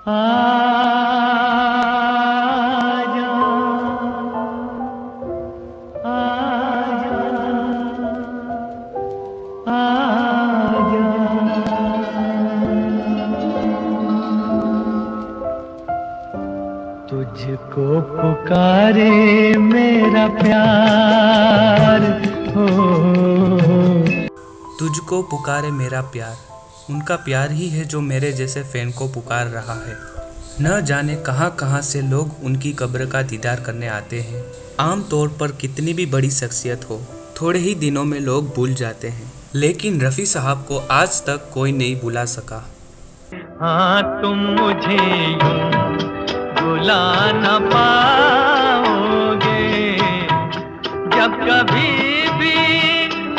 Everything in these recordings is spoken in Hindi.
आजा आजा आजा। तुझको पुकारे मेरा प्यार हो। तुझको पुकारे मेरा प्यार, उनका प्यार ही है जो मेरे जैसे फैन को पुकार रहा है। न जाने कहाँ कहाँ से लोग उनकी कब्र का दीदार करने आते हैं। आम तौर पर कितनी भी बड़ी शख्सियत हो, थोड़े ही दिनों में लोग भूल जाते हैं, लेकिन रफ़ी साहब को आज तक कोई नहीं भुला सका। हाँ, तुम मुझे यूं भुला न पाओगे, जब कभी भी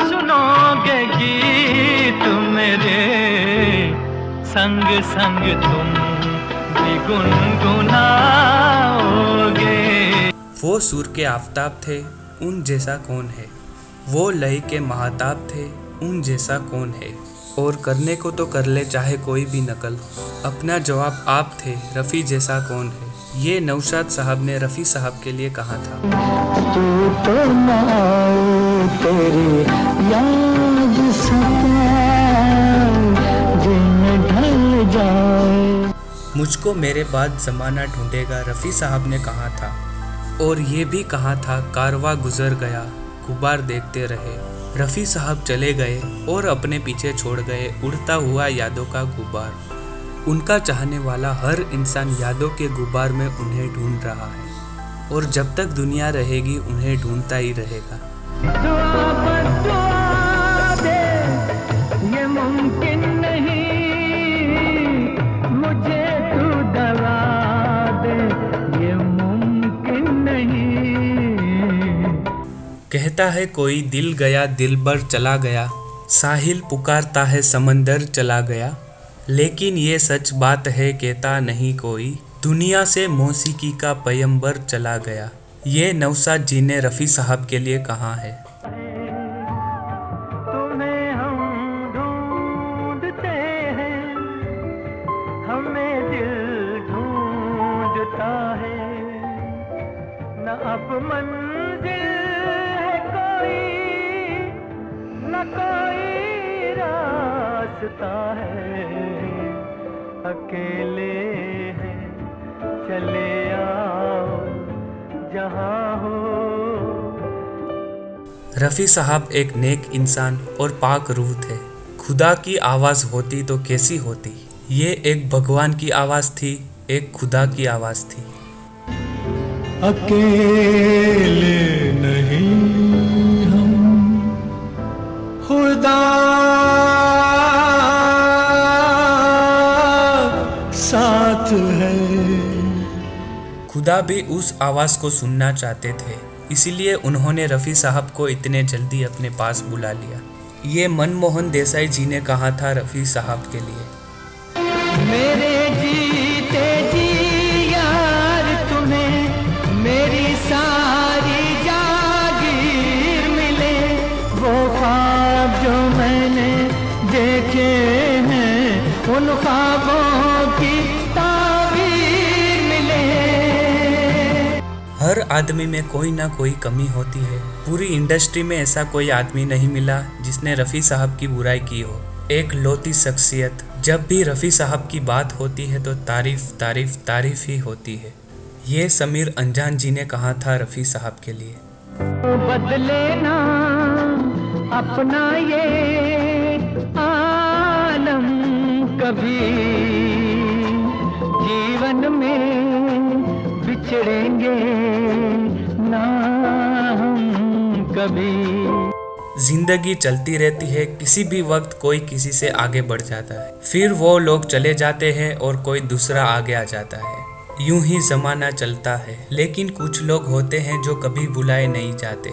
सुनोगे गीत मेरे, संग संग तुम भी गुनगुनाओगे। वो सुर के आफताब थे, उन जैसा कौन है। वो लय के महाताब थे, उन जैसा कौन है। और करने को तो कर ले चाहे कोई भी नकल, अपना जवाब आप थे, रफ़ी जैसा कौन है। ये नौशाद साहब ने रफ़ी साहब के लिए कहा था। तू तो ना तेरी याद सताए, दिन ढल जाए। मुझको मेरे बाद ज़माना ढूंढेगा, रफ़ी साहब ने कहा था। और ये भी कहा था, कारवां गुजर गया, गुबार देखते रहे। रफ़ी साहब चले गए और अपने पीछे छोड़ गए उड़ता हुआ यादों का गुबार। उनका चाहने वाला हर इंसान यादों के गुबार में उन्हें ढूंढ रहा है, और जब तक दुनिया रहेगी उन्हें ढूंढता ही रहेगा। दुआ बद्दुआ दे, ये मुमकिन नहीं, मुझे तू दवा दे, ये मुमकिन नहीं। कहता है कोई दिल गया दिलबर चला गया, साहिल पुकारता है समंदर चला गया। लेकिन ये सच बात है कहता नहीं कोई, दुनिया से मौसीकी का पैगंबर चला गया। ये नौशाद जी ने रफ़ी साहब के लिए कहा है। तुम्हें हम ढूंढते हैं, हमें दिल ढूंढता है, न अब मंजिल है कोई, न कोई रास्ता है, अकेले हैं, चले आओ जहाँ हो। रफ़ी साहब एक नेक इंसान और पाक रूह थे। खुदा की आवाज़ होती तो कैसी होती। ये एक भगवान की आवाज़ थी, एक खुदा की आवाज़ थी। अकेले नहीं हम, खुदा साथ है। खुदा भी उस आवाज़ को सुनना चाहते थे, इसीलिए उन्होंने रफ़ी साहब को इतने जल्दी अपने पास बुला लिया। ये मनमोहन देसाई जी ने कहा था रफ़ी साहब के लिए। मेरे जीते जी यार, तुम्हें मेरी सारी जागीर मिले, वो ख्वाब जो मैंने देखे हैं, उन ख्वाबों की ताबीर मिले। हर आदमी में कोई ना कोई कमी होती है। पूरी इंडस्ट्री में ऐसा कोई आदमी नहीं मिला जिसने रफ़ी साहब की बुराई की हो। एक लौती शख्सियत। जब भी रफ़ी साहब की बात होती है तो तारीफ तारीफ तारीफ ही होती है। ये समीर अंजान जी ने कहा था रफ़ी साहब के लिए। बदले ना अपना ये आलम कभी, जीवन में बिछड़ेंगे ना हम कभी। जिंदगी चलती रहती है, किसी भी वक्त कोई किसी से आगे बढ़ जाता है, फिर वो लोग चले जाते हैं और कोई दूसरा आगे आ जाता है। यूं ही ज़माना चलता है। लेकिन कुछ लोग होते हैं जो कभी बुलाए नहीं जाते।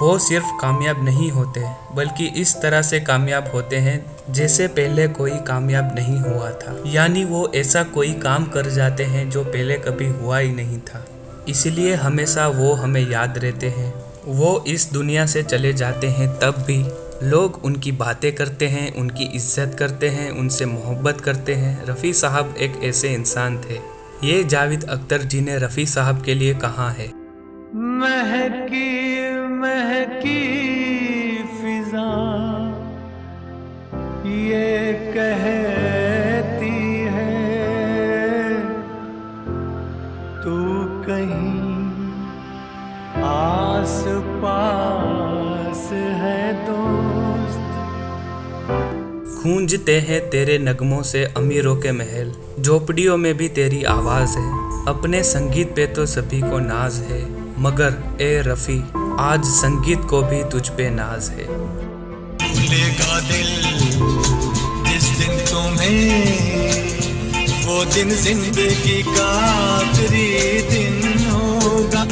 वो सिर्फ कामयाब नहीं होते, बल्कि इस तरह से कामयाब होते हैं जैसे पहले कोई कामयाब नहीं हुआ था। यानी वो ऐसा कोई काम कर जाते हैं जो पहले कभी हुआ ही नहीं था। इसलिए हमेशा वो हमें याद रहते हैं। वो इस दुनिया से चले जाते हैं तब भी लोग उनकी बातें करते हैं, उनकी इज्जत करते हैं, उनसे मोहब्बत करते हैं। रफ़ी साहब एक ऐसे इंसान थे। ये जावेद अख्तर जी ने रफ़ी साहब के लिए कहा है, महकी महकी फिजा ये कहती है तू कहीं आस पास है दोस्त। गूंजते हैं तेरे नगमों से अमीरों के महल, झोपड़ियों में भी तेरी आवाज़ है। अपने संगीत पे तो सभी को नाज है, मगर ए रफ़ी आज संगीत को भी तुझ पे नाज है। भूलेगा दिल जिस दिन तुम्हें, वो दिन जिंदगी का आखिरी दिन होगा।